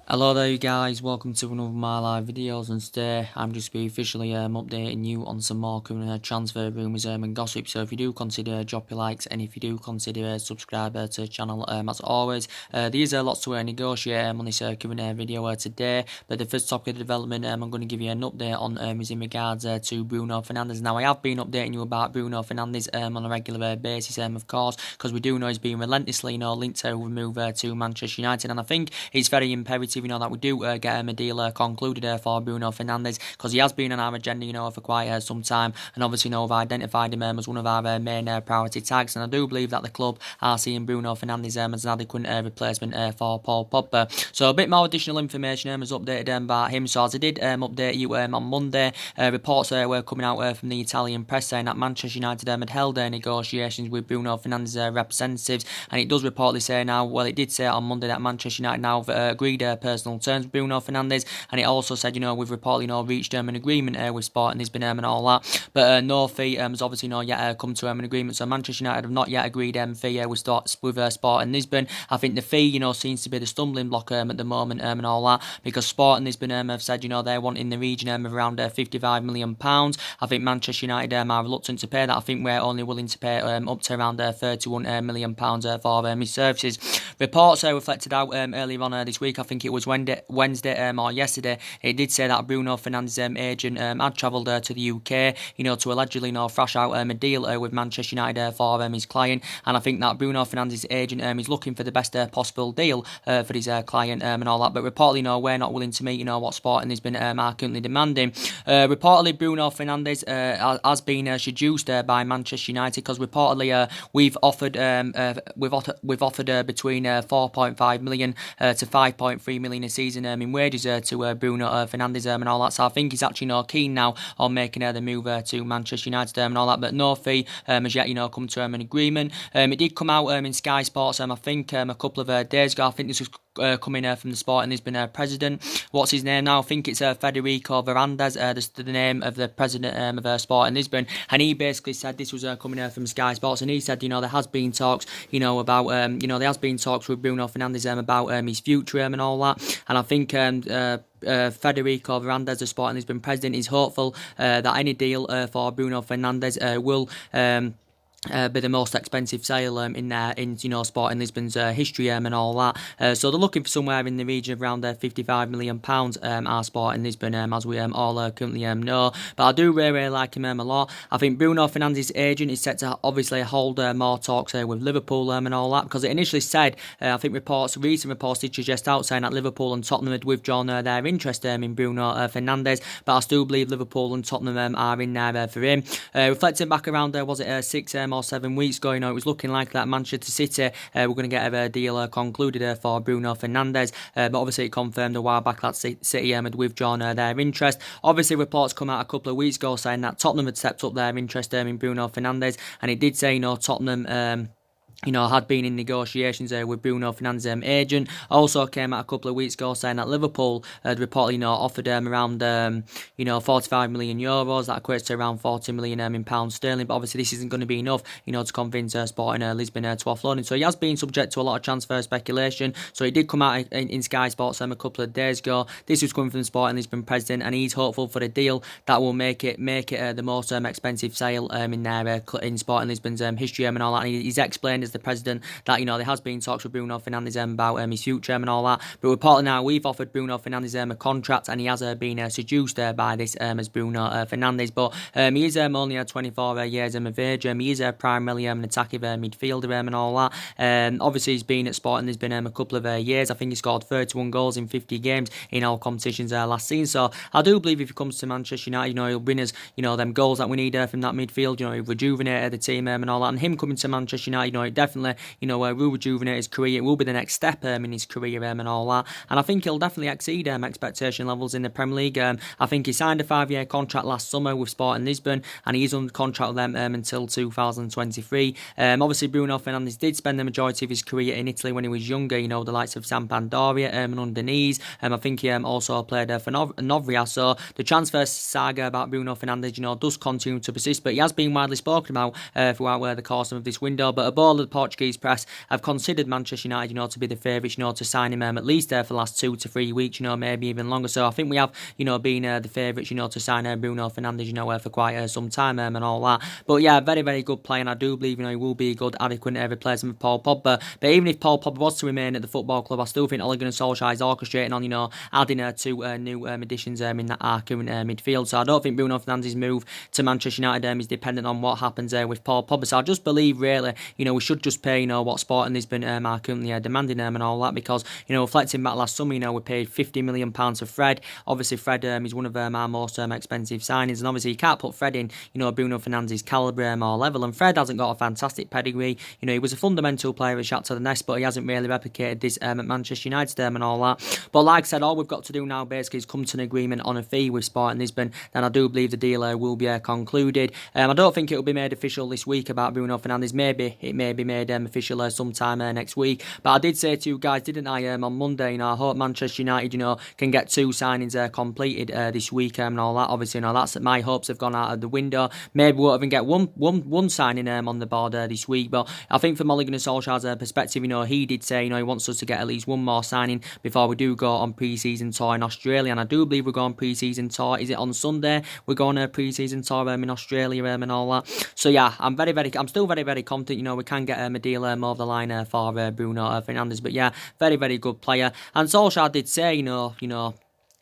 Hello there you guys, welcome to another of my live videos, and today I'm just be officially updating you on some more current transfer rumours and gossip. So if you do consider drop your likes, and if you do consider subscribe to the channel as always. There's lots to negotiate on this current video today, but the first topic of development I'm going to give you an update on is in regards to Bruno Fernandes. Now I have been updating you about Bruno Fernandes on a regular basis of course, because we do know he's been relentlessly linked to move to Manchester United, and I think it's very imperative that we do get a deal concluded for Bruno Fernandes, because he has been on our agenda for quite some time, and obviously we've identified him as one of our main priority tags, and I do believe that the club are seeing Bruno Fernandes as an adequate replacement for Paul Pogba. So a bit more additional information was updated about him. So as I did update you on Monday, reports were coming out from the Italian press saying that Manchester United had held negotiations with Bruno Fernandes' representatives, and it does reportedly say now, well, it did say on Monday that Manchester United now have agreed personal terms with Bruno Fernandes, and it also said we've reportedly reached an agreement with Sporting Lisbon and all that, but no fee has obviously not yet come to an agreement. So Manchester United have not yet agreed fee with Sporting Lisbon. I think the fee seems to be the stumbling block at the moment and all that, because Sporting Lisbon have said they're wanting the region of around £55 million. I think Manchester United are reluctant to pay that. I think we're only willing to pay up to around £31 million for his services. Reports reflected out earlier on this week, I think it was Wednesday or yesterday, it did say that Bruno Fernandes' agent had travelled to the UK, to allegedly thrash out a deal with Manchester United for his client, and I think that Bruno Fernandes' agent is looking for the best possible deal for his client and all that, but reportedly we're not willing to meet what Sporting has been currently demanding. Reportedly Bruno Fernandes has been seduced by Manchester United, because reportedly we've offered between 4.5 million to 5.3 million a season in wages to Bruno Fernandes and all that. So I think he's actually keen now on making the move to Manchester United and all that, but no fee has yet come to an agreement. It did come out in Sky Sports I think a couple of days ago. I think this was coming from the Sporting Lisbon president. What's his name now? I think it's Federico Fernandes, the name of the president of Sporting Lisbon, and he basically said this was coming from Sky Sports, and he said there has been talks about there has been talks with Bruno Fernandes about his future and all that, and I think Federico Fernandes, the Sporting Lisbon president, is hopeful that any deal for Bruno Fernandes will be the most expensive sale in Sporting Lisbon's history and all that. So they're looking for somewhere in the region of around £55 million our Sporting Lisbon, as we all currently know. But I do really like him a lot. I think Bruno Fernandes' agent is set to obviously hold more talks with Liverpool and all that, because it initially said, I think recent reports did suggest out saying that Liverpool and Tottenham had withdrawn their interest in Bruno Fernandes, but I still believe Liverpool and Tottenham are in there for him. Reflecting back around, was it 6 or 7 weeks ago, it was looking like that Manchester City were going to get a deal concluded for Bruno Fernandes, but obviously it confirmed a while back that City had withdrawn their interest. Obviously reports come out a couple of weeks ago saying that Tottenham had stepped up their interest in Bruno Fernandes, and it did say Tottenham had been in negotiations with Bruno Fernandes' agent. Also came out a couple of weeks ago saying that Liverpool had reportedly offered around 45 million euros. That equates to around 40 million in pounds sterling. But obviously this isn't going to be enough, to convince Sporting Lisbon to offload him. So he has been subject to a lot of transfer speculation. So he did come out in Sky Sports a couple of days ago. This was coming from the Sporting Lisbon president, and he's hopeful for a deal that will make it the most expensive sale in Sporting Lisbon's history and all that. And he's explained as the president that there has been talks with Bruno Fernandes about his future and all that, but reportedly now we've offered Bruno Fernandes a contract, and he has been seduced by this as Bruno Fernandes, but he is only 24 years of age. He is primarily an attacking midfielder and all that. Obviously he's been at Sporting Lisbon a couple of years. I think he scored 31 goals in 50 games in all competitions last season, so I do believe if he comes to Manchester United, he'll win us them goals that we need from that midfield. He'll rejuvenate the team and all that, and him coming to Manchester United, it definitely will rejuvenate his career. It will be the next step in his career and all that, and I think he'll definitely exceed expectation levels in the Premier League. I think he signed a 5-year contract last summer with Sporting Lisbon, and he's under contract with them until 2023. Obviously Bruno Fernandes did spend the majority of his career in Italy when he was younger, the likes of Sampdoria and Udinese. I think he also played for Novria, so the transfer saga about Bruno Fernandes does continue to persist, but he has been widely spoken about throughout the course of this window. But above the Portuguese press have considered Manchester United, to be the favourites, to sign him at least for the last 2 to 3 weeks, maybe even longer. So I think we have, been the favourites, to sign Bruno Fernandes, for quite some time and all that. But yeah, very, very good player, and I do believe, he will be a good, adequate replacement for Paul Pogba. But even if Paul Pogba was to remain at the football club, I still think Ole Gunnar Solskjaer is orchestrating on, adding 2 new additions in that current midfield. So I don't think Bruno Fernandes' move to Manchester United is dependent on what happens with Paul Pogba. So I just believe, really, we should just pay, what Sporting Lisbon are currently demanding and all that, because, reflecting back last summer, we paid £50 million for Fred. Obviously, Fred is one of our most expensive signings, and obviously you can't put Fred in, Bruno Fernandes' calibre or level, and Fred hasn't got a fantastic pedigree. He was a fundamental player at Shakhtar Donetsk, but he hasn't really replicated this at Manchester United and all that. But like I said, all we've got to do now basically is come to an agreement on a fee with Sporting Lisbon, then I do believe the deal will be concluded. I don't think it will be made official this week about Bruno Fernandes. Maybe it may be made official sometime next week. But I did say to you guys, didn't I, on Monday, I hope Manchester United, can get 2 signings completed this week and all that. Obviously, that's my hopes have gone out of the window. Maybe we'll even get one signing on the board this week. But I think from Ole Gunnar Solskjaer's perspective, he did say, he wants us to get at least one more signing before we do go on pre-season tour in Australia. And I do believe we're going pre-season tour. Is it on Sunday? We're going a pre-season tour in Australia and all that. So yeah, I'm still very, very confident, we can get a deal over the line for Bruno Fernandes. But yeah, very, very good player. And Solskjaer did say,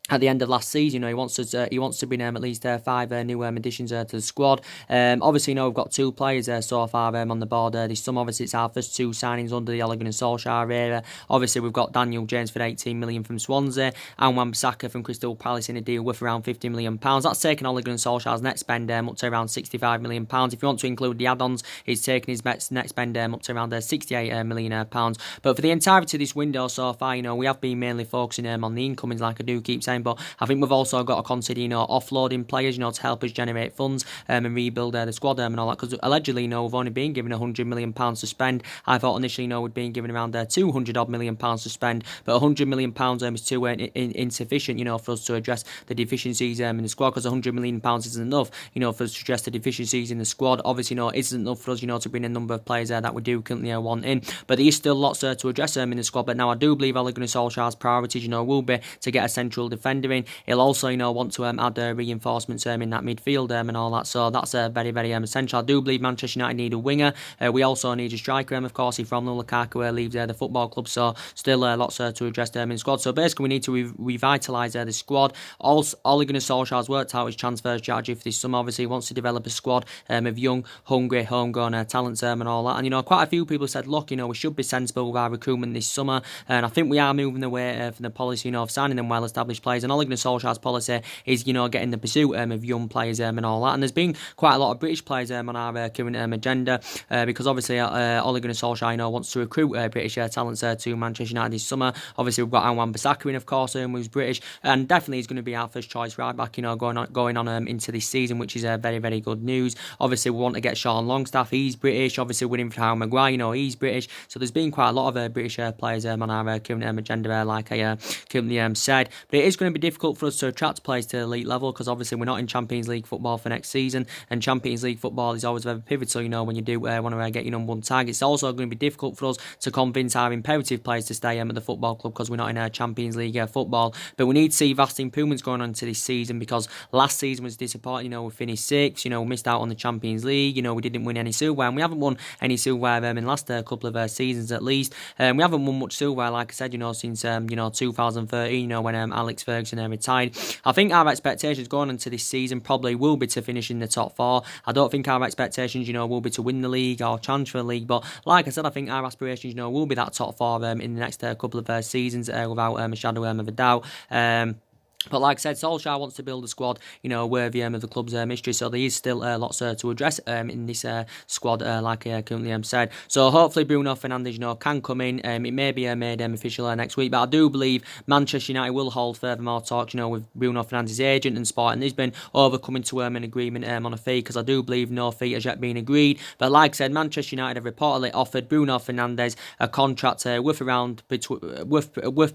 at the end of last season, he wants to bring at least 5 new additions to the squad. Obviously, we've got 2 players so far on the board this summer. Obviously, it's our first 2 signings under the Ole Gunnar Solskjaer era. Obviously, we've got Daniel James for 18 million from Swansea and Wan-Bissaka from Crystal Palace in a deal worth around 50 million pounds. That's taking Ole Gunnar Solskjaer's net spend up to around 65 million pounds. If you want to include the add-ons, he's taking his net spend up to around 68 million pounds. But for the entirety of this window so far, we have been mainly focusing on the incomings, like I do keep saying. But I think we've also got to consider, offloading players, to help us generate funds and rebuild the squad and all that. Because allegedly, we've only been given £100 million to spend. I thought initially, we'd been given around £200 million to spend, but £100 million is too insufficient, for us to address the deficiencies in the squad. Because £100 million isn't enough, for us to address the deficiencies in the squad. Obviously, it isn't enough for us, to bring a number of players that we do currently want in. But there is still lots to address in the squad. But now I do believe Ole Gunnar Solskjaer's priorities, will be to get a central defender in. He'll also, want to add reinforcements in that midfield and all that. So that's very, very essential. I do believe Manchester United need a winger. We also need a striker, of course, if Romelu Lukaku leaves the football club. So still lots to address in the squad. So basically, we need to revitalise the squad. Also, Ole Gunnar Solskjaer's worked out his transfer strategy for this summer. Obviously, he wants to develop a squad of young, hungry, homegrown talents and all that. And, quite a few people said, look, we should be sensible with our recruitment this summer. And I think we are moving away from the policy, of signing them well-established players. And Ole Gunnar Solskjaer's policy is, getting the pursuit of young players and all that. And there's been quite a lot of British players on our current agenda because obviously Ole Gunnar Solskjaer, wants to recruit British talents to Manchester United this summer. Obviously, we've got Wan-Bissaka in, of course, who's British, and definitely is going to be our first choice right back, going on into this season, which is very, very good news. Obviously, we want to get Sean Longstaff, he's British. Obviously, winning for Harry Maguire, he's British. So there's been quite a lot of British players on our current agenda, like I currently said. But it is going to be difficult for us to attract players to elite level because obviously we're not in Champions League football for next season, and Champions League football is always very pivotal, when you do want to get your number 1 target. It's also going to be difficult for us to convince our imperative players to stay at the football club because we're not in Champions League football. But we need to see vast improvements going on into this season because last season was disappointing. We finished 6th, we missed out on the Champions League, we didn't win any silverware, and we haven't won any silverware in the last couple of seasons at least. We haven't won much silverware, like I said, since 2013, when Alex Ferguson retired. I think our expectations going into this season probably will be to finish in the top 4. I don't think our expectations, will be to win the league or transfer the league, but like I said, I think our aspirations, will be that top 4 in the next couple of seasons without a shadow of a doubt. But like I said, Solskjaer wants to build a squad, worthy of the club's history. So there is still lots to address in this squad, like I currently said. So hopefully Bruno Fernandes, can come in. It may be made official next week. But I do believe Manchester United will hold furthermore talks, with Bruno Fernandes' agent and Sporting Lisbon overcoming to an agreement on a fee, because I do believe no fee has yet been agreed. But like I said, Manchester United have reportedly offered Bruno Fernandes a contract worth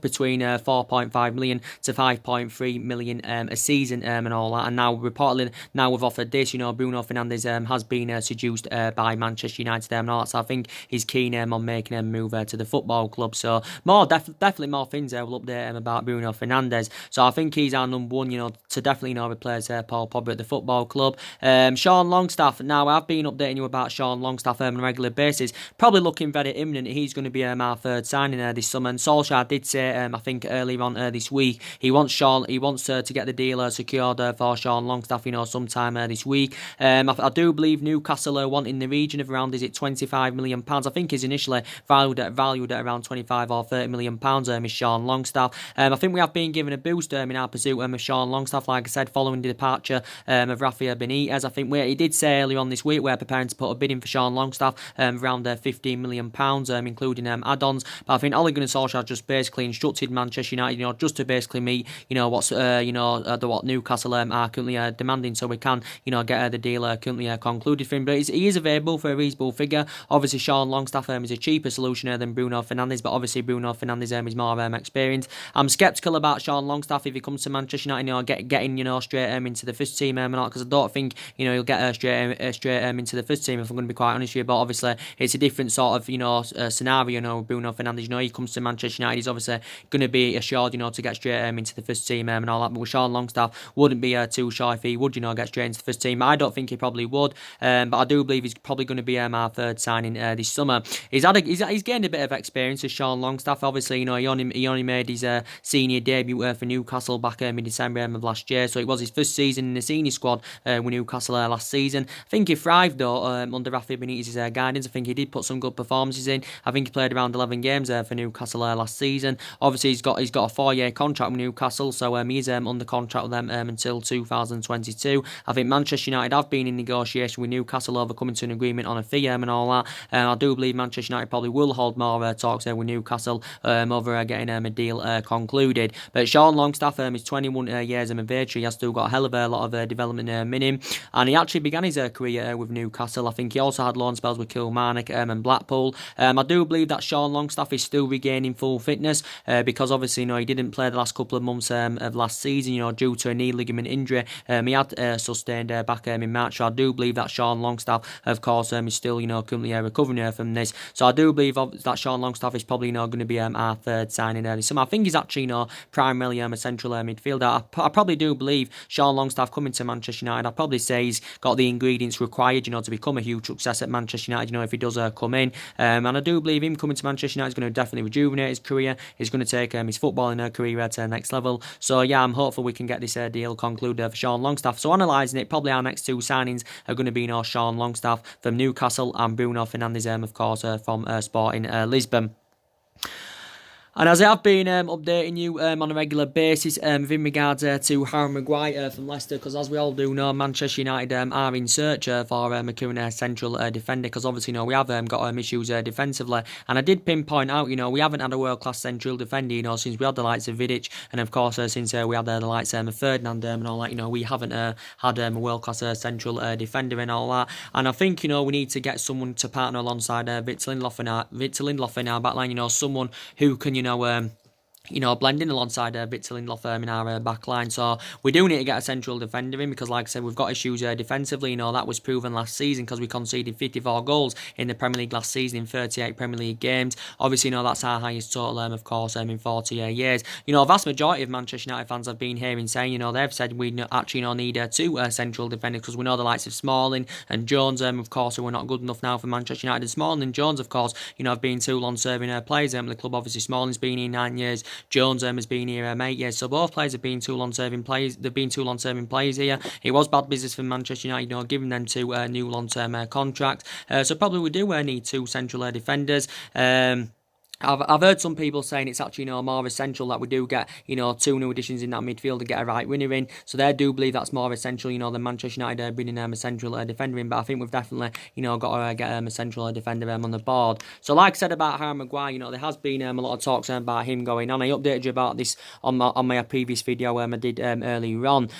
between 4.5 million to 5.3 5.3 million a season and all that. And now reportedly now we've offered this. Bruno Fernandes has been seduced by Manchester United and all that. So I think he's keen on making a move to the football club. So definitely more things we'll update about Bruno Fernandes. So I think he's our number one. To definitely replace Paul Pogba at the football club. Sean Longstaff. Now I've been updating you about Sean Longstaff on a regular basis. Probably looking very imminent. He's going to be our third signing this summer. And Solskjaer did say, I think earlier on this week, he wants to get the deal secured for Sean Longstaff, sometime this week. I do believe Newcastle are wanting the region of around, is it £25 million? I think he's initially valued at around £25 or £30 million is Sean Longstaff. I think we have been given a boost in our pursuit of Sean Longstaff, like I said, following the departure of Rafael Benitez. I think he did say earlier on this week we're preparing to put a bid in for Sean Longstaff around £15 million, including add-ons. But I think Ole Gunnar Solskjaer just basically instructed Manchester United, just to basically meet, what Newcastle are currently demanding, so we can, get the deal currently concluded for him. But he is available for a reasonable figure. Obviously, Sean Longstaff is a cheaper solution than Bruno Fernandes, but obviously Bruno Fernandes is more experienced. I'm sceptical about Sean Longstaff if he comes to Manchester United, getting straight into the first team because I don't think he'll get straight into the first team, if I'm going to be quite honest with you. But obviously it's a different sort of scenario. Bruno Fernandes, he comes to Manchester United, he's obviously going to be assured to get straight into the first team and all that. But with Sean Longstaff, wouldn't be too shy if he would get straight into the first team. I don't think he probably would, but I do believe he's probably going to be our third signing this summer. He's gained a bit of experience as Sean Longstaff. Obviously, he only made his senior debut for Newcastle back in December of last year, so it was his first season in the senior squad with Newcastle last season. I think he thrived though under Rafael Benitez's guidance. I think he did put some good performances in. I think he played around 11 games for Newcastle last season. Obviously, he's got a 4-year contract with Newcastle, so he's under contract with them until 2022. I think Manchester United have been in negotiation with Newcastle over coming to an agreement on a fee and all that. I do believe Manchester United probably will hold more talks with Newcastle over getting a deal concluded. But Sean Longstaff is 21 years of age. He has still got a hell of a lot of development in him, and he actually began his career with Newcastle. I think he also had loan spells with Kilmarnock and Blackpool. I do believe that Sean Longstaff is still regaining full fitness because obviously he didn't play the last couple of months of last season due to a knee ligament injury he had sustained back in March. So I do believe that Sean Longstaff, of course, is still currently recovering from this. So I do believe that Sean Longstaff is probably going to be our third signing this summer. I think he's actually primarily a central midfielder. I probably do believe Sean Longstaff coming to Manchester United, I'd probably say he's got the ingredients required to become a huge success at Manchester United, if he does come in. And I do believe him coming to Manchester United is going to definitely rejuvenate his career. He's going to take his footballing career to the next level. So yeah, I'm hopeful we can get this deal concluded for Sean Longstaff. So analysing it, probably our next two signings are going to be Sean Longstaff from Newcastle and Bruno Fernandes, of course, from Sporting Lisbon. And as I have been updating you on a regular basis in regards to Harry Maguire from Leicester, because as we all do know, Manchester United are in search for a current central defender, because obviously we have got issues defensively. And I did pinpoint out, we haven't had a world-class central defender, since we had the likes of Vidic, and of course since we had the likes of Ferdinand and all that, we haven't had a world-class central defender and all that. And I think, we need to get someone to partner alongside Victor Lindelof in our backline, someone who can, blending alongside Victor Lindelof in our back line. So we do need to get a central defender in because, like I said, we've got issues defensively. That was proven last season because we conceded 54 goals in the Premier League last season in 38 Premier League games. Obviously, that's our highest total, of course, in 40 years. A vast majority of Manchester United fans have been hearing saying, they've said we actually need two central defenders because we know the likes of Smalling and Jones, of course, who are not good enough now for Manchester United. And Smalling and Jones, of course, have been too long serving players at the club. Obviously, Smalling's been here 9 years. Jones has been here 8 years, so both players have been too long serving players. They've been too long serving players here. It was bad business for Manchester United, giving them two new long term contracts. So probably we do need two central defenders. I've heard some people saying it's actually more essential that we do get two new additions in that midfield to get a right winger in. So they do believe that's more essential than Manchester United bringing a central defender in. But I think we've definitely got to get a central defender on the board. So like I said about Harry Maguire, there has been a lot of talks about him going on. I updated you about this on my previous video I did earlier on.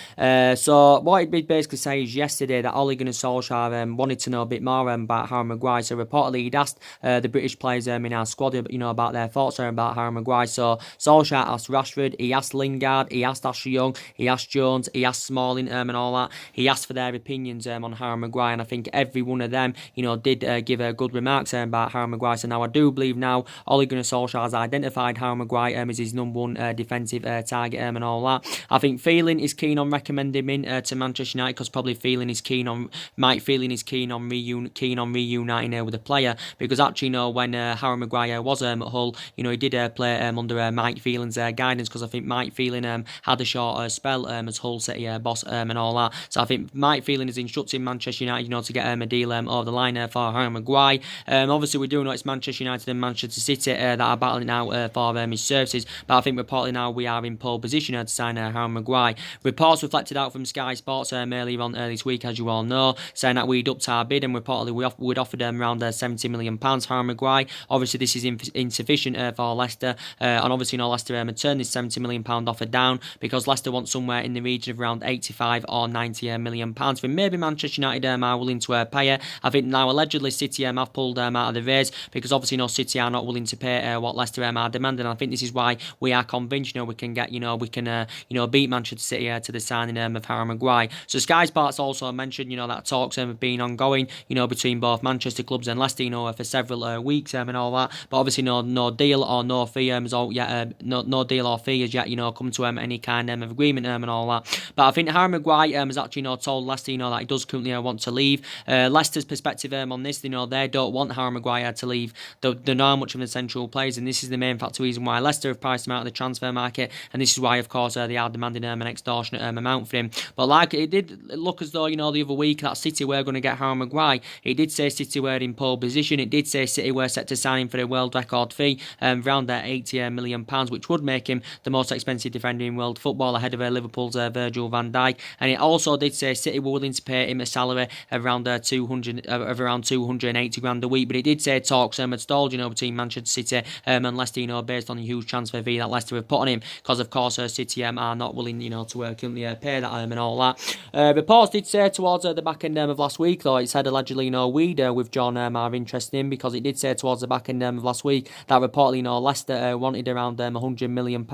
So what it did basically say is yesterday that Ole Gunnar Solskjaer wanted to know a bit more about Harry Maguire. So reportedly he'd asked the British players in our squad about their thoughts about Harry Maguire. So Solskjaer asked Rashford, he asked Lingard, he asked Ashley Young, he asked Jones, he asked Smalling, and all that. He asked for their opinions on Harry Maguire, and I think every one of them, did give good remarks about Harry Maguire. So now I do believe now Ole Gunnar Solskjaer has identified Harry Maguire as his number one defensive target and all that. I think Phelan is keen on recommending him to Manchester United, because probably Phelan is keen on reuniting with the player, because actually when Harry Maguire was at Hull, he did play under Mike Phelan's guidance, because I think Mike Phelan had a short spell as Hull City boss and all that. So I think Mike Phelan is instructing Manchester United to get a deal over the line for Harry Maguire. Obviously we do know it's Manchester United and Manchester City that are battling now for his services, but I think reportedly now we are in pole position to sign Harry Maguire. Reports reflected out from Sky Sports earlier on this week, as you all know, saying that we'd upped our bid and reportedly we'd offered around £70 million Harry Maguire. Obviously this is insufficient for Leicester, and obviously Leicester had turned this £70 million offer down, because Leicester want somewhere in the region of around 85 or 90 million pounds. For maybe Manchester United are willing to pay it. I think now allegedly City have pulled out of the race, because obviously City are not willing to pay what Leicester are demanding. And I think this is why we are convinced we can get beat Manchester City to the signing of Harry Maguire. So Sky Sports also mentioned that talks have been ongoing between both Manchester clubs and Leicester for several weeks and all that, but obviously no deal or no fee no deal or fee has yet come to any kind of agreement and all that. But I think Harry Maguire has actually told Leicester that he does currently want to leave. Leicester's perspective on this, they don't want Harry Maguire to leave. They're not much of an essential players, and this is the main factor reason why Leicester have priced him out of the transfer market, and this is why of course they are demanding an extortionate amount for him. But like it did look as though the other week that City were going to get Harry Maguire. It did say City were in pole position. It did say City were set to sign him for a world record fee around that £80 million, which would make him the most expensive defender in world football, ahead of Liverpool's Virgil van Dijk. And it also did say City were willing to pay him a salary of around 280 grand a week. But it did say talks had stalled between Manchester City and Leicester based on the huge transfer fee that Leicester have put on him, because of course City are not willing to currently pay that and all that. Reports did say towards the back end of last week, though, it said allegedly we'd withdrawn our interest in him, because it did say towards the back end of last week that reportedly Leicester wanted around £100 million.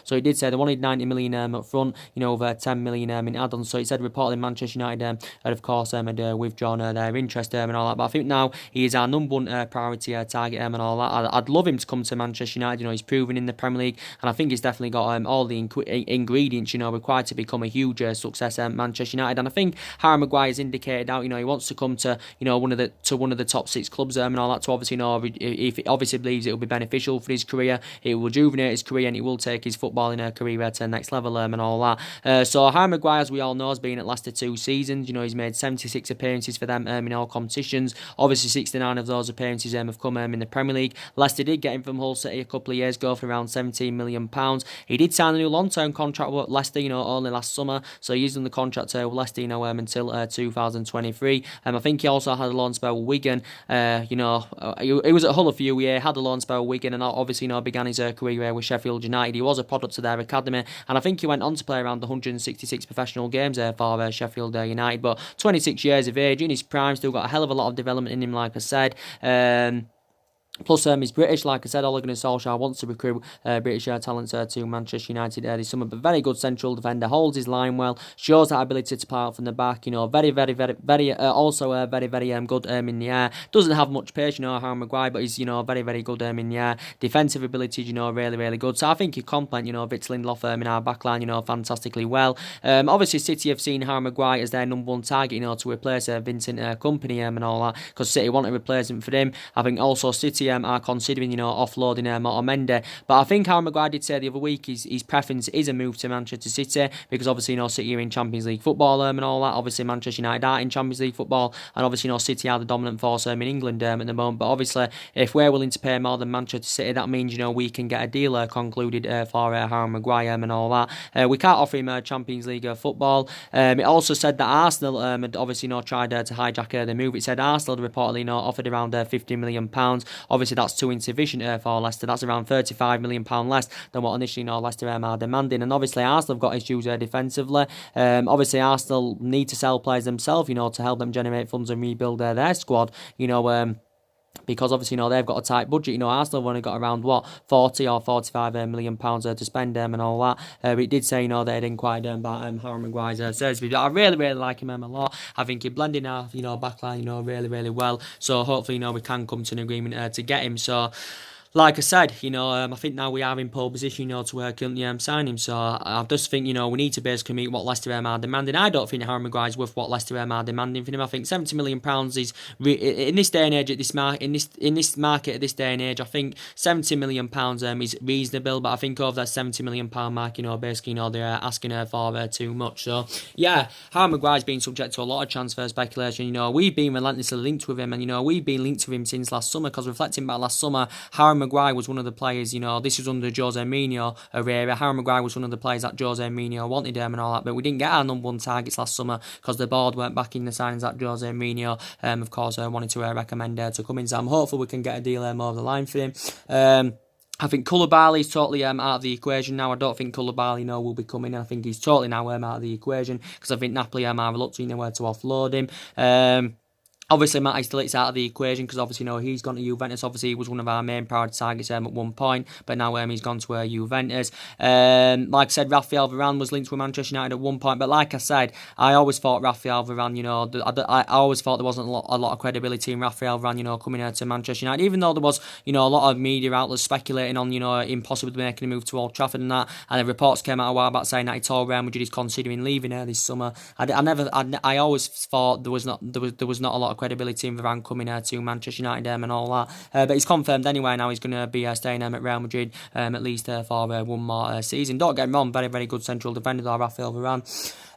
So it did say they wanted 90 million up front, over 10 million in add-ons. So it said reportedly Manchester United had of course had withdrawn their interest and all that. But I think now he is our number one priority target and all that. I'd love him to come to Manchester United. He's proven in the Premier League, and I think he's definitely got all the ingredients required to become a huge success at Manchester United. And I think Harry Maguire has indicated out he wants to come to one of the top six clubs and all that, to obviously if he obviously believes it will be beneficial for his career, it will rejuvenate his career, and it will take his footballing career to the next level and all that. So Harry Maguire, as we all know, has been at Leicester 2 seasons. He's made 76 appearances for them in all competitions. Obviously 69 of those appearances have come in the Premier League. Leicester did get him from Hull City a couple of years ago for around £17 million. He did sign a new long-term contract with Leicester only last summer, so he's on the contract with Leicester until 2023. I think he also had a loan spell with Wigan. He was at Hull a few years, had a loan spell with Wigan, and obviously began his career with Sheffield United. He was a product of their academy, and I think he went on to play around 166 professional games for Sheffield United. But 26 years of age, in his prime, still got a hell of a lot of development in him, like I said. Plus, he's British, like I said. Ole Gunnar Solskjaer wants to recruit British talents to Manchester United this summer. But very good central defender, holds his line well, shows that ability to play out from the back. Very good in the air. Doesn't have much pace, Harry Maguire, but he's very good in the air. Defensive ability, really good. So I think he complement Vitz Lindelof in our backline, fantastically well. Obviously, City have seen Harry Maguire as their number one target, to replace Vincent Kompany and all that, because City want a replacement for him. I think also City are considering, offloading Otamendi. But I think Harry Maguire did say the other week his preference is a move to Manchester City, because obviously, City are in Champions League football and all that. Obviously, Manchester United are in Champions League football, and obviously, City are the dominant force in England at the moment. But obviously, if we're willing to pay more than Manchester City, that means, we can get a deal concluded for Harry Maguire and all that. We can't offer him Champions League football. It also said that Arsenal had obviously tried to hijack the move. It said Arsenal reportedly offered around £50 million. Obviously, that's too insufficient for Leicester. That's around £35 million less than what initially Leicester are demanding. And obviously, Arsenal have got issues defensively. Obviously, Arsenal need to sell players themselves, to help them generate funds and rebuild their squad. because obviously, they've got a tight budget. Arsenal have only got around, 40 or 45 million pounds to spend and all that. But it did say, they didn't quite about Harry Maguire's services. But I really, really like him a lot. I think he blended our, backline, really, really well. So hopefully, we can come to an agreement to get him. So, like I said, I think now we are in pole position, to currently sign him. So I just think, we need to basically meet what Leicester are demanding. I don't think Harry Maguire's worth what Leicester are demanding for him. I think £70 million is in this day and age at this in this market at this day and age. I think £70 million is reasonable, but I think over that £70 million mark, basically, they're asking for too much. So yeah, Harry Maguire's been subject to a lot of transfer speculation. We've been relentlessly linked with him, and we've been linked with him since last summer. Because reflecting back last summer, Harry Maguire was one of the players, this was under Jose Mourinho era. Harry Maguire was one of the players that Jose Mourinho wanted him and all that, but we didn't get our number one targets last summer because the board weren't backing the signings that Jose Mourinho, of course, wanted to recommend to come in. So I'm hopeful we can get a deal over the line for him. I think Koulibaly is totally out of the equation now. I don't think Koulibaly will be coming. I think he's totally now out of the equation because I think Napoli are reluctant where to offload him. Obviously, Matthijs de Ligt's out of the equation because obviously, he's gone to Juventus. Obviously, he was one of our main priority targets at one point, but now he's gone to Juventus. Like I said, Raphael Varane was linked with Manchester United at one point, but like I said, I always thought Raphael Varane, I always thought there wasn't a lot of credibility in Raphael Varane, coming out to Manchester United, even though there was, a lot of media outlets speculating on, him possibly making a move to Old Trafford and that, and the reports came out a while back saying that he told Real Madrid he's considering leaving this summer. I always thought there was not a lot of credibility in Varane coming to Manchester United and all that. But he's confirmed anyway now he's going to be staying at Real Madrid at least for one more season. Don't get me wrong, very, very good central defender, Raphael Varane.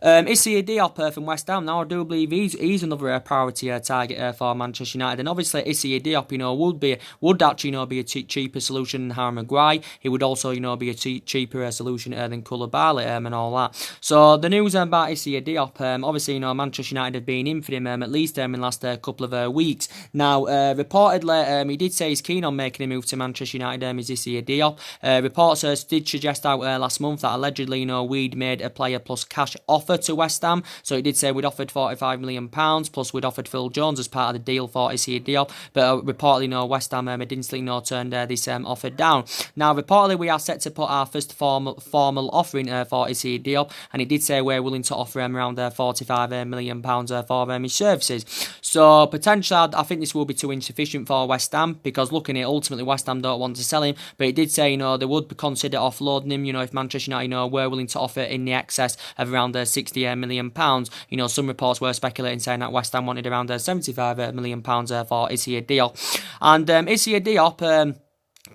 Issa Diop from West Ham. Now I do believe he's another priority target for Manchester United, and obviously Issa Diop, would actually be a cheaper solution than Harry Maguire. He would also be a cheaper solution than Koulibaly and all that. So the news about Issa Diop, obviously Manchester United have been in for him at least in the last couple of weeks. Now reportedly he did say he's keen on making a move to Manchester United. Is Issa Diop? Reports did suggest out last month that allegedly we'd made a player plus cash offer to West Ham. So he did say we'd offered £45 million plus we'd offered Phil Jones as part of the deal for Issa Diop, but reportedly West Ham had instantly turned this offer down. Now reportedly we are set to put our first formal offering for Issa Diop, and he did say we're willing to offer him around £45 million for his services. So potentially I think this will be too insufficient for West Ham, because looking at it, ultimately West Ham don't want to sell him, but he did say they would consider offloading him if Manchester United were willing to offer in the excess of around £60 million. Some reports were speculating saying that West Ham wanted around £75 million for Issa Diop. And Issa Diop,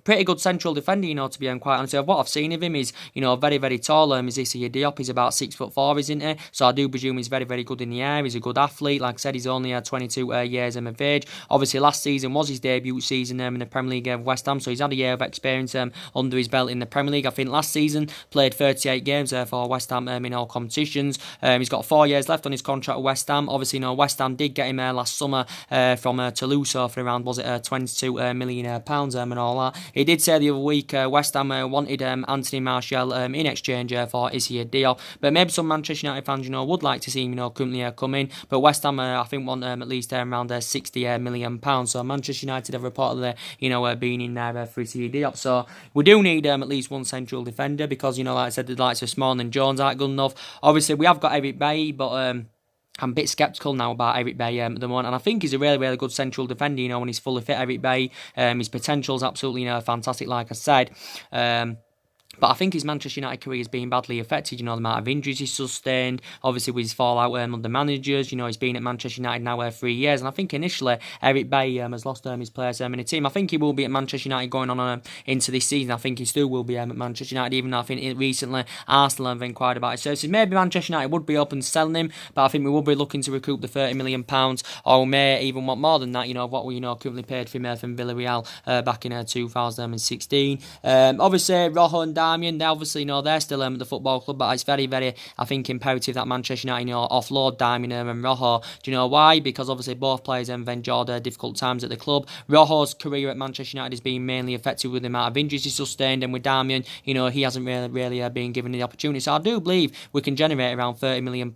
pretty good central defender, to be quite honest. What I've seen of him is, very, very tall. Is Issa Diop? He's about 6'4", isn't he? So I do presume he's very, very good in the air. He's a good athlete. Like I said, he's only 22 years of age. Obviously, last season was his debut season in the Premier League of West Ham, so he's had a year of experience under his belt in the Premier League. I think last season played 38 games for West Ham in all competitions. He's got 4 years left on his contract with West Ham. Obviously, West Ham did get him last summer from Toulouse for around, was it £22 million and all that. He did say the other week West Ham wanted Anthony Martial in exchange for Issa Diop, but maybe some Manchester United fans would like to see him currently come in, but West Ham I think want at least around £60 million. So Manchester United have reportedly been in there for Issa Diop. So we do need at least one central defender, because like I said, the likes of Smalling and Jones aren't good enough. Obviously we have got Eric Bailly, but I'm a bit sceptical now about Eric Bailly at the moment, and I think he's a really, really good central defender, when he's fully fit, Eric Bailly. His potential's absolutely fantastic, like I said. But I think his Manchester United career has been badly affected, the amount of injuries he's sustained, obviously with his fallout under managers. He's been at Manchester United now 3 years, and I think initially Eric Bailly has lost his place in the team. I think he will be at Manchester United going on into this season. I think he still will be at Manchester United, even though I think recently Arsenal have inquired about his services. Maybe Manchester United would be open to selling him, but I think we will be looking to recoup the £30 million, or we may even want more than that, what we currently paid for him from Villarreal back in 2016. Obviously, Rojo and Darmian, they obviously, they're still at the football club, but it's very, very, I think, imperative that Manchester United, offload Darmian and Rojo. Do you know why? Because obviously both players have endured difficult times at the club. Rojo's career at Manchester United has been mainly affected with the amount of injuries he sustained, and with Darmian, he hasn't really been given the opportunity. So I do believe we can generate around £30 million,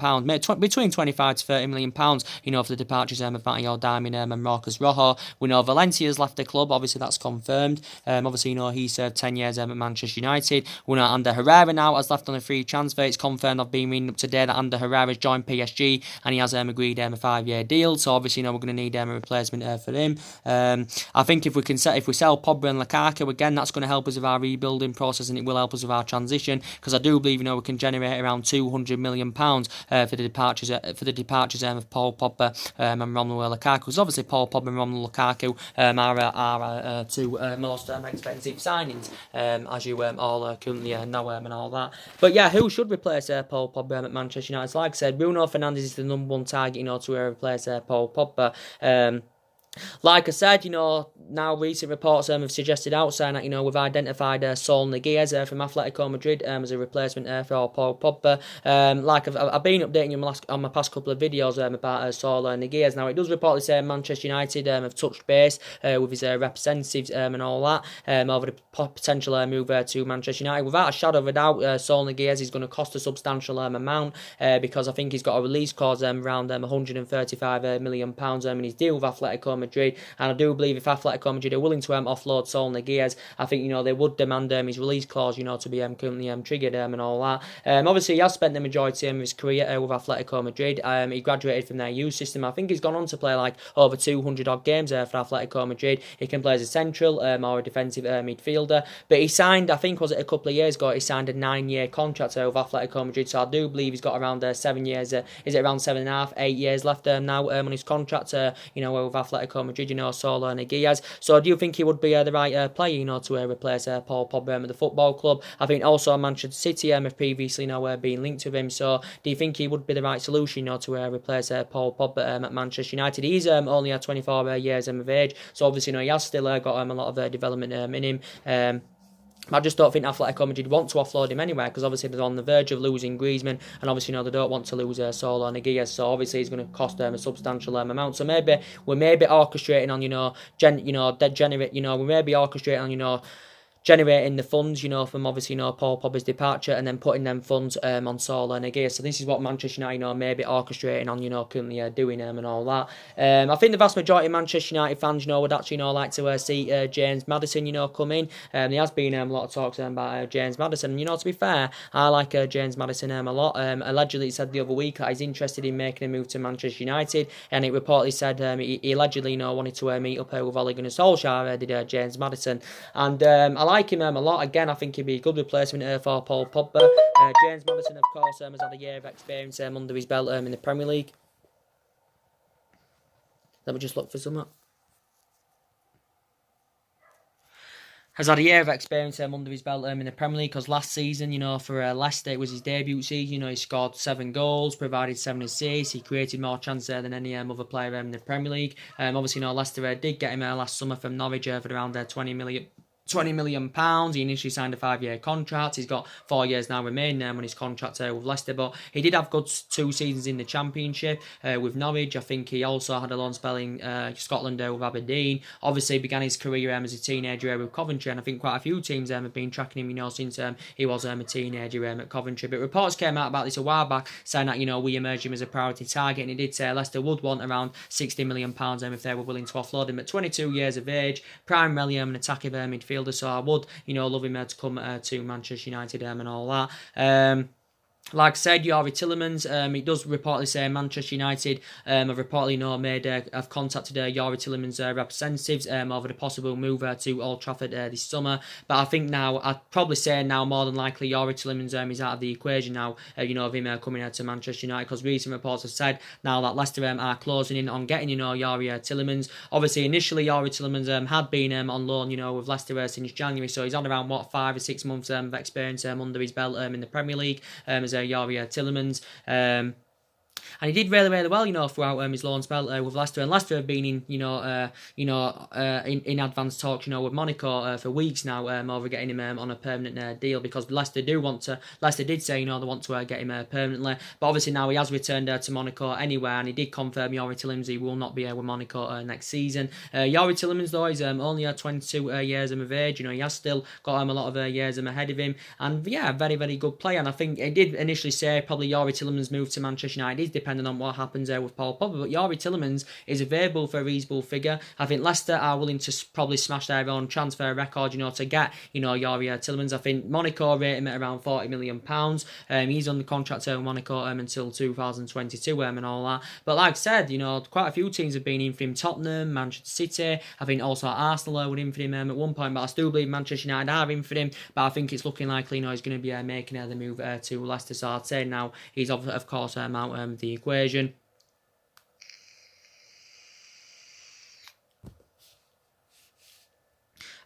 between 25 to £30 million, for the departures of Matteo Darmian and Marcus Rojo. We know Valencia's left the club, obviously that's confirmed. Obviously, he served 10 years at Manchester United. We know Ander Herrera now has left on a free transfer. It's confirmed, I've been reading up today, that Ander Herrera's joined PSG and he has agreed a 5-year deal. So obviously, we're going to need a replacement for him. I think if we sell Pogba and Lukaku again, that's going to help us with our rebuilding process, and it will help us with our transition, because I do believe we can generate around £200 million for the departures of Paul Pogba and Romelu Lukaku. Because obviously Paul Pogba and Romelu Lukaku are two most expensive signings, as you all currently know and all that. But yeah, who should replace Paul Pogba at Manchester United? Like I said, Bruno Fernandes is the number one target, to replace Paul Pogba. Like I said, now recent reports have suggested outside that, we've identified Saul Niguez from Atletico Madrid as a replacement for Paul Pogba. Like I've been updating you on my past couple of videos about Saul Niguez. Now, it does reportedly say Manchester United have touched base with his representatives and all that over the potential move to Manchester United. Without a shadow of a doubt, Saul Niguez is going to cost a substantial amount because I think he's got a release clause around £135 million in his deal with Atletico Madrid, and I do believe if Atletico Madrid are willing to offload Saul Niguez, I think they would demand his release clause to be currently triggered and all that. Obviously he has spent the majority of his career with Atletico Madrid. He graduated from their youth system. I think he's gone on to play like over 200 odd games for Atletico Madrid. He can play as a central or a defensive midfielder, but he signed, I think was it a couple of years ago, he signed a 9-year contract with Atletico Madrid, so I do believe he's got around 7 years, is it around 7.5, 8 years left now on his contract with Atletico Madrid, Saul Niguez. So do you think he would be the right player, to replace Paul Pogba at the football club? I think also Manchester City have previously been linked with him. So do you think he would be the right solution, to replace Paul Pogba at Manchester United? He's only at 24 years of age, so obviously he has still got a lot of development in him. I just don't think Atletico Madrid want to offload him anywhere, because obviously they're on the verge of losing Griezmann, and obviously they don't want to lose Saul Niguez, so obviously he's going to cost them a substantial amount. So maybe we're orchestrating on generating the funds, from obviously, Paul Pogba's departure, and then putting them funds on Saul Niguez. So this is what Manchester United, maybe orchestrating on, currently doing and all that. I think the vast majority of Manchester United fans, would actually, like to see James Maddison, come in. There has been a lot of talks about James Maddison. To be fair, I like James Maddison a lot. Allegedly, he said the other week that he's interested in making a move to Manchester United, and it reportedly said he allegedly, wanted to meet up with Ole Gunnar Solskjaer, did James Maddison. And I like him a lot. Again, I think he'd be a good replacement for Paul Pogba. James Maddison, of course, has had a year of experience under his belt in the Premier League. Let me just look for something. Has had a year of experience under his belt in the Premier League, because last season, for Leicester, it was his debut season. He scored 7 goals, provided 7 assists. He created more chances than any other player in the Premier League. Obviously, Leicester did get him last summer from Norwich for around £20 million. He initially signed a 5-year contract. He's got 4 years now remaining on his contract with Leicester, but he did have good 2 seasons in the Championship with Norwich. I think he also had a loan spell in Scotland with Aberdeen. Obviously began his career as a teenager with Coventry, and I think quite a few teams have been tracking him since he was a teenager at Coventry. But reports came out about this a while back saying that we emerged him as a priority target, and he did say Leicester would want around £60 million if they were willing to offload him at 22 years of age, primarily an attacking midfielder. So I would, love him to come to Manchester United and all that. Like I said, Youri Tielemans, it does reportedly say Manchester United have reportedly have contacted Youri Tielemans' representatives over the possible move to Old Trafford this summer. But I think now, I'd probably say now more than likely Youri Tielemans is out of the equation now, of him coming out to Manchester United, because recent reports have said now that Leicester are closing in on getting, Youri Tielemans. Obviously, initially Youri Tielemans had been on loan, with Leicester since January, so he's on around, 5 or 6 months of experience under his belt in the Premier League as Youri Tielemans. And he did really, really well, throughout his loan spell with Leicester. And Leicester have been in, in advanced talks, with Monaco for weeks now over getting him on a permanent deal, because Leicester did say, they want to get him permanently. But obviously now he has returned to Monaco anyway, and he did confirm Youri Tielemans he will not be with Monaco next season. Youri Tielemans, though, is only 22 years of age. He has still got a lot of years ahead of him. And yeah, very, very good player. And I think he did initially say probably Youri Tielemans' move to Manchester United is depending on what happens there with Paul Pogba. But Youri Tielemans is available for a reasonable figure. I think Leicester are willing to probably smash their own transfer record, to get, Youri Tielemans. I think Monaco rate him at around £40 million. He's on the contract with Monaco until 2022 and all that. But like I said, quite a few teams have been in for him. Tottenham, Manchester City, I think also Arsenal were in for him at one point, but I still believe Manchester United are in for him. But I think it's looking likely, he's going to be making the move to Leicester. So I'd say now he's of course out of the equation.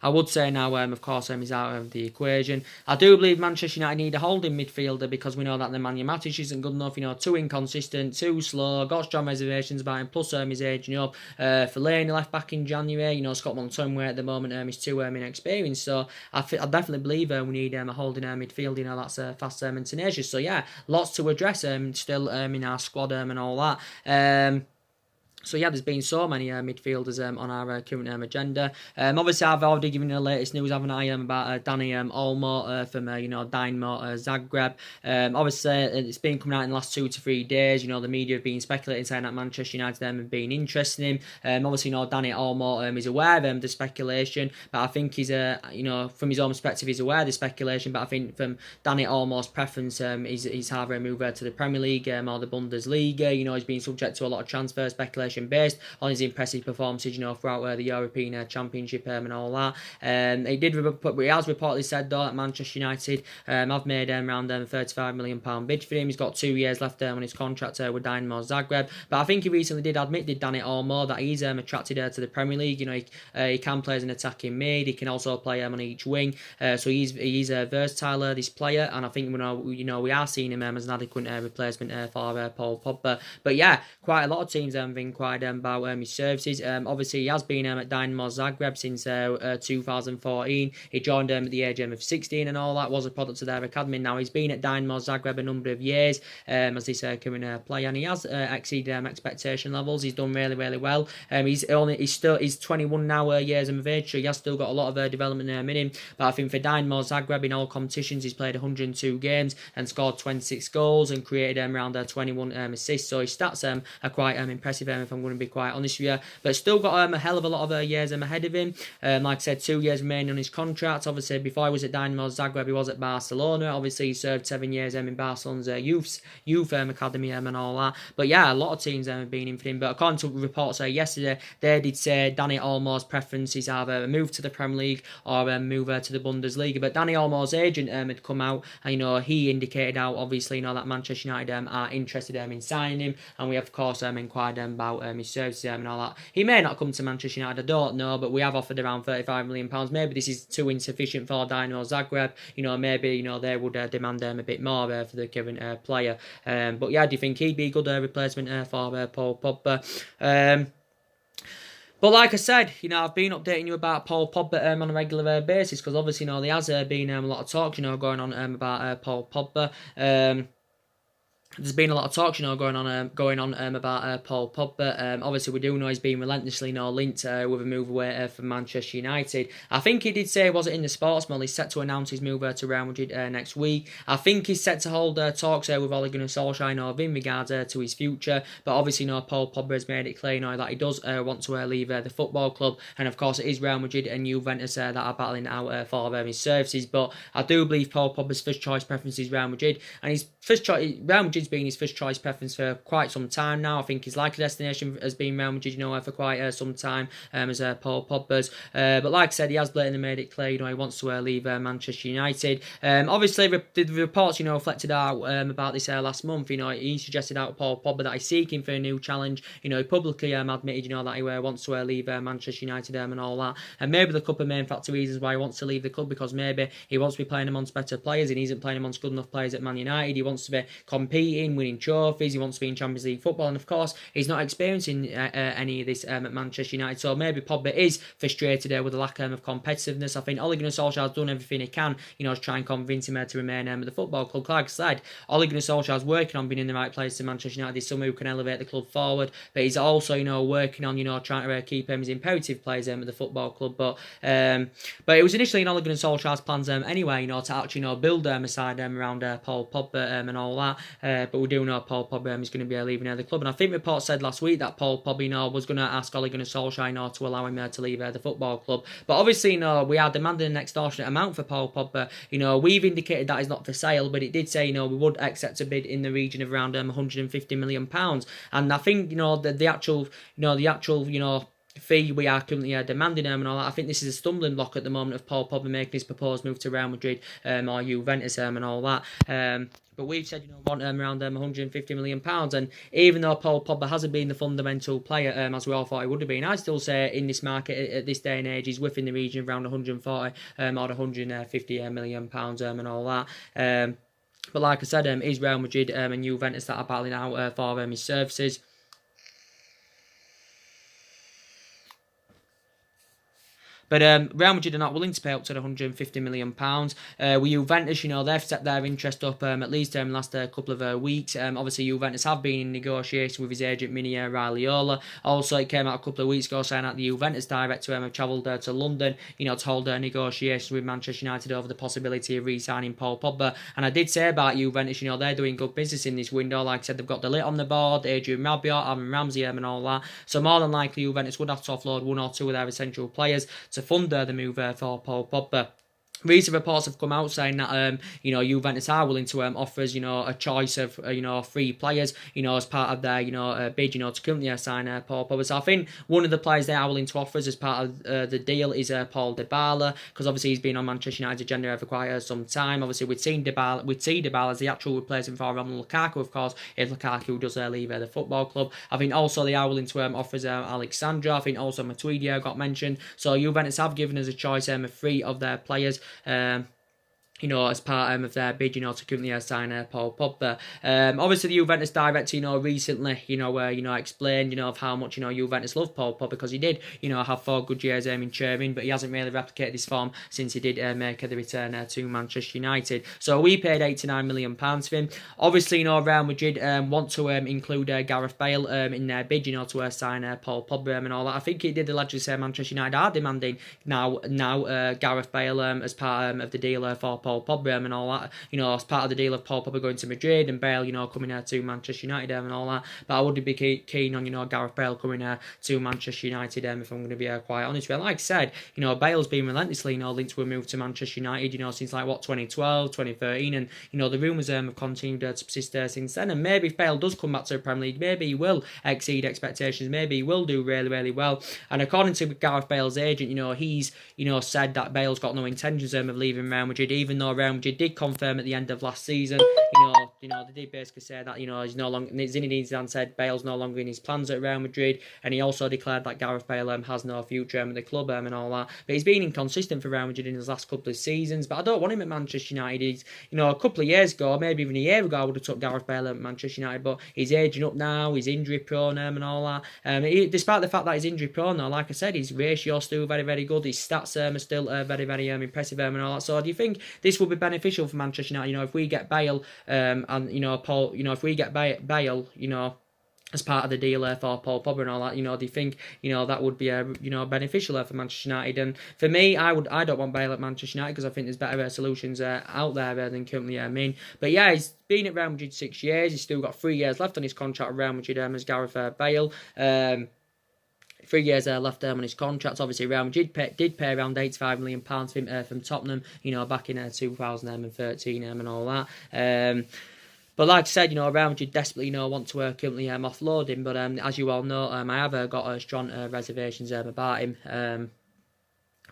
I would say now, of course, he's out of the equation. I do believe Manchester United need a holding midfielder, because we know that the Nemanja Matic isn't good enough, too inconsistent, too slow, got strong reservations about him, plus he's aging up. Fellaini left back in January, Scott McTominay at the moment is too inexperienced, so I definitely believe we need a holding midfield, that's fast and tenacious. So yeah, lots to address still in our squad and all that. So yeah, there's been so many midfielders on our current agenda. Obviously, I've already given you the latest news, haven't I, about Dani Olmo from Dynamo Zagreb. Obviously, it's been coming out in the last 2 to 3 days. The media have been speculating, saying that Manchester United have been interested in him. Obviously, Dani Olmo is aware of the speculation, but I think he's from his own perspective, he's aware of the speculation. But I think from Dani Olmo's preference, he's either a mover to the Premier League or the Bundesliga. He's been subject to a lot of transfer speculation based on his impressive performances, throughout the European Championship and all that. He has reportedly said though that Manchester United have made around £35 million bid for him. He's got 2 years left on his contract with Dynamo Zagreb. But I think he recently did admit, Dani Olmo, that he's attracted to the Premier League. He can play as an attacking mid. He can also play on each wing. So he's a versatile this player, and I think we are seeing him as an adequate replacement for Paul Pogba. But yeah, quite a lot of teams have been quite about his services. Obviously, he has been at Dynamo Zagreb since 2014. He joined at the age of 16 and all that, was a product of their academy. Now he's been at Dynamo Zagreb a number of years as this current player, and he has exceeded expectation levels. He's done really, really well. He's 21 now years of age, so he has still got a lot of development in him. But I think for Dynamo Zagreb in all competitions, he's played 102 games and scored 26 goals and created around 21 assists. So his stats are quite impressive, if I'm going to be quite honest with you. But still got a hell of a lot of years ahead of him. Like I said, 2 years remaining on his contract. Obviously, before he was at Dynamo Zagreb, he was at Barcelona. Obviously, he served 7 years in Barcelona's youth academy and all that. But yeah, a lot of teams have been in for him. But according to reports yesterday, they did say Dani Olmo's preference is either a move to the Premier League or a move to the Bundesliga. But Dani Olmo's agent had come out, and he indicated out obviously that Manchester United are interested in signing him, and we have of course inquired about his services and all that. He may not come to Manchester United, I don't know, but we have offered around £35 million. Maybe this is too insufficient for Dynamo Zagreb. Maybe they would demand a bit more for the current player. But yeah, do you think he'd be a good replacement for Paul Pogba? But like I said, I've been updating you about Paul Pogba on a regular basis, because obviously, there has been a lot of talk, going on about Paul Pogba. There's been a lot of talk, going on about Paul Pogba. Obviously, we do know he's been relentlessly linked with a move away from Manchester United. I think he did say, was it in the sports mail, he's set to announce his move to Real Madrid next week. I think he's set to hold talks with Ole Gunnar Solskjaer in regards to his future. But obviously, Paul Pogba has made it clear that he does want to leave the football club. And of course, it is Real Madrid and Juventus that are battling out for his services. But I do believe Paul Pogba's first choice preference is Real Madrid, and his first choice, Real Madrid's been his first choice preference for quite some time now. I think his likely destination has been Real Madrid, for quite some time, as Paul Pogba's. But like I said, he has blatantly made it clear, he wants to leave Manchester United. Obviously, the reports, reflected out about this last month. He suggested out Paul Pogba that he's seeking for a new challenge. He publicly admitted, that he wants to leave Manchester United and all that. And maybe the couple of main factor reasons why he wants to leave the club, because maybe he wants to be playing amongst better players and he isn't playing amongst good enough players at Man United. He wants to be competing competing, winning trophies. He wants to be in Champions League football, and of course, he's not experiencing any of this at Manchester United. So maybe Pogba is frustrated with the lack of competitiveness. I think Ole Gunnar Solskjaer has done everything he can, to try and convince him to remain at the football club. Like I said, Ole Gunnar Solskjaer is working on being in the right place to Manchester United. He's someone who can elevate the club forward, but he's also, working on, trying to keep him as imperative players at the football club. But it was initially in Ole Gunnar Solskjaer's plans anyway, to actually, build a side around Paul Pogba and all that. But we do know Paul Pogba is going to be leaving the club, and I think reports said last week that Paul Pogba, was going to ask Ole Gunnar Solskjaer, to allow him to leave the football club. But obviously, we are demanding an extortionate amount for Paul Pogba. We've indicated that he's not for sale, but it did say, we would accept a bid in the region of around £150 million. And I think, the actual fee we are currently demanding and all that. I think this is a stumbling block at the moment of Paul Pogba making his proposed move to Real Madrid or Juventus and all that. But we've said, want around £150 million. And even though Paul Pogba hasn't been the fundamental player as we all thought he would have been, I still say in this market at this day and age, he's within the region of around 140 or £150 million and all that. But like I said, is Real Madrid and Juventus that are battling out for his services. But Real Madrid are not willing to pay up to the £150 million. With Juventus, they've set their interest up at least in the last couple of weeks. Obviously, Juventus have been in negotiation with his agent, Mini Raiola. Also, it came out a couple of weeks ago saying that the Juventus director have travelled to London, to hold negotiations with Manchester United over the possibility of re-signing Paul Pogba. And I did say about Juventus, they're doing good business in this window. Like I said, they've got the lit on the board, Adrian Rabiot, Aaron Ramsey, and all that. So more than likely, Juventus would have to offload one or two of their essential players to fund the move for Paul Pogba. Recent reports have come out saying that Juventus are willing to offer us a choice of 3 players as part of their bid to currently sign Paul Pogba. So I think one of the players they are willing to offer us as part of the deal is Paul Dybala, because obviously he's been on Manchester United's agenda for quite some time. Obviously we'd see Dybala as the actual replacement for Romelu Lukaku, of course, if Lukaku does leave the football club. I think also they are willing to offer us Alexandra. I think also Matuidi got mentioned. So Juventus have given us a choice of 3 of their players. As part of their bid, to currently sign Paul Pogba. Obviously, the Juventus director, recently, explained, of how much, Juventus love Paul Pogba, because he did, have 4 good years in Turin, but he hasn't really replicated this form since he did make the return to Manchester United. So we paid £89 million for him. Obviously, Real Madrid want to include Gareth Bale in their bid, to sign Paul Pogba and all that. I think it did allegedly say Manchester United are demanding now Gareth Bale as part of the deal for Paul Pogba and all that, as part of the deal of Paul Pogba going to Madrid and Bale, coming to Manchester United and all that. But I would be keen on, Gareth Bale coming to Manchester United if I'm going to be quite honest with you. Like I said, Bale's been relentlessly, linked to a move to Manchester United, since 2012, 2013, and, the rumours have continued to persist since then. And maybe if Bale does come back to the Premier League, maybe he will exceed expectations, maybe he will do really, really well. And according to Gareth Bale's agent, he's, said that Bale's got no intentions of leaving Real Madrid, even though Real Madrid did confirm at the end of last season, they did basically say that, he's no longer, Zinedine Zidane said Bale's no longer in his plans at Real Madrid, and he also declared that Gareth Bale has no future at the club and all that. But he's been inconsistent for Real Madrid in his last couple of seasons, but I don't want him at Manchester United. He's, a couple of years ago, maybe even a year ago, I would have took Gareth Bale at Manchester United, but he's aging up now, he's injury prone and all that. Despite the fact that he's injury prone now, like I said, his ratio's still very, very good, his stats are still very, very impressive and all that. So do you think this will be beneficial for Manchester United, if we get Bale and Paul, if we get Bale, as part of the deal for Paul Pogba and all that, do you think that would be beneficial for Manchester United? And for me, I don't want Bale at Manchester United, because I think there's better solutions out there than currently But yeah, he's been at Real Madrid 6 years. He's still got 3 years left on his contract at Real Madrid as Gareth Bale. 3 years left on his contract. Obviously, Real Madrid did pay around £85 million for him from Tottenham, back in 2013 and all that. But like I said, Real Madrid desperately, want to currently offload him. But as you all know, I have got strong reservations about him.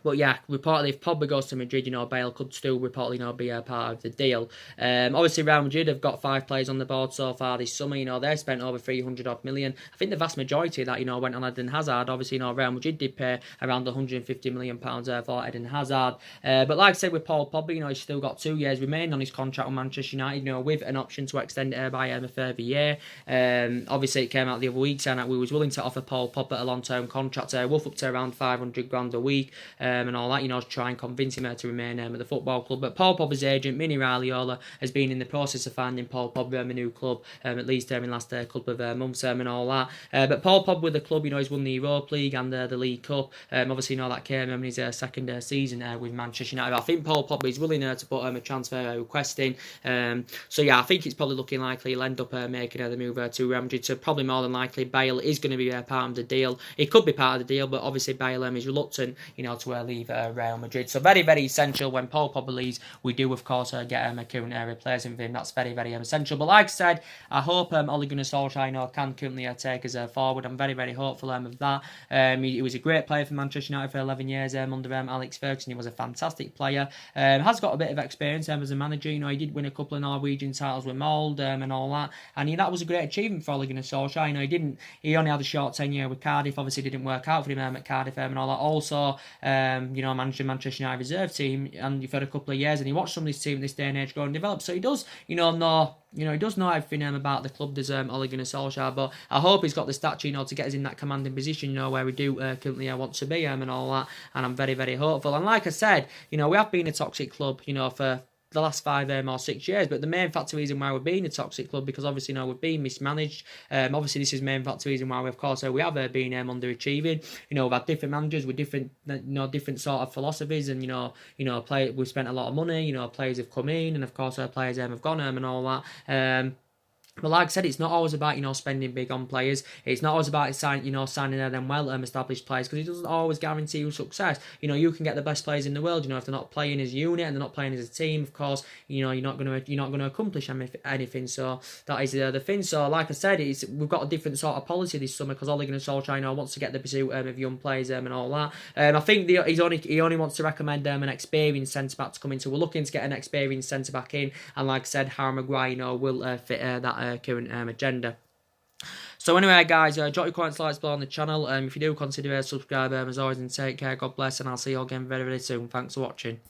But yeah, reportedly, if Pogba goes to Madrid, Bale could still reportedly, be a part of the deal. Obviously, Real Madrid have got 5 players on the board so far this summer. They spent over 300 odd million. I think the vast majority of that, went on Eden Hazard. Obviously, Real Madrid did pay around 150 million pounds for Eden Hazard. But like I said, with Paul Pogba, he's still got 2 years remaining on his contract with Manchester United. With an option to extend it by a further year. Obviously, it came out the other week saying that we was willing to offer Paul Pogba a long-term contract, worth up to around 500 grand a week. And all that, to try and convince him to remain at the football club. But Paul Pogba's agent, Mini Raiola, has been in the process of finding Paul Pogba a new club, at least in the last couple of months and all that. But Paul Pogba with the club, he's won the Europa League and the League Cup. Obviously, that came in his second season with Manchester United. I think Paul Pogba is willing to put a transfer request in. So yeah, I think it's probably looking likely he'll end up making the move to Real Madrid. So probably more than likely, Bale is going to be part of the deal. It could be part of the deal, but obviously Bale is reluctant, to leave Real Madrid. So very, very essential when Paul Pogba leaves. We do, of course, get a current replacement for him. That's very, very essential. But like I said, I hope Ole Gunnar Solskjaer can currently take us forward. I'm very, very hopeful of that. He was a great player for Manchester United for 11 years under Alex Ferguson. He was a fantastic player. Has got a bit of experience as a manager. He did win a couple of Norwegian titles with Mold and all that. And that was a great achievement for Ole Gunnar Solskjaer. He only had a short tenure with Cardiff. Obviously, didn't work out for him at Cardiff and all that. Also, managed the Manchester United reserve team and for a couple of years, and he watched some of this team this day and age go and develop. So he does, know. He does know everything about the club. There's Ole Gunnar Solskjaer, but I hope he's got the stature, to get us in that commanding position, where we do currently want to be, and all that. And I'm very, very hopeful. And like I said, we have been a toxic club, for the last 5 or 6 years, but the main factor reason why we're being a toxic club because obviously we've been mismanaged. Obviously this is the main factor reason why we of course we have been underachieving. We've had different managers with different different sort of philosophies, and we've spent a lot of money. Players have come in, and of course our players have gone and all that. But like I said, it's not always about, spending big on players. It's not always about signing them well-established players, because it doesn't always guarantee you success. You can get the best players in the world, if they're not playing as a unit and they're not playing as a team, of course, you're not going to accomplish anything. So that is the thing. So like I said, we've got a different sort of policy this summer, because Ole Gunnar Solskjaer wants to get the pursuit of young players and all that. I think he only wants to recommend an experienced centre-back to come in. So we're looking to get an experienced centre-back in, and like I said, Harry Maguire, will fit that current agenda. So anyway, guys, drop your comments, likes below on the channel. If you do, consider subscribe as always, and take care. God bless, and I'll see you all again very, very soon. Thanks for watching.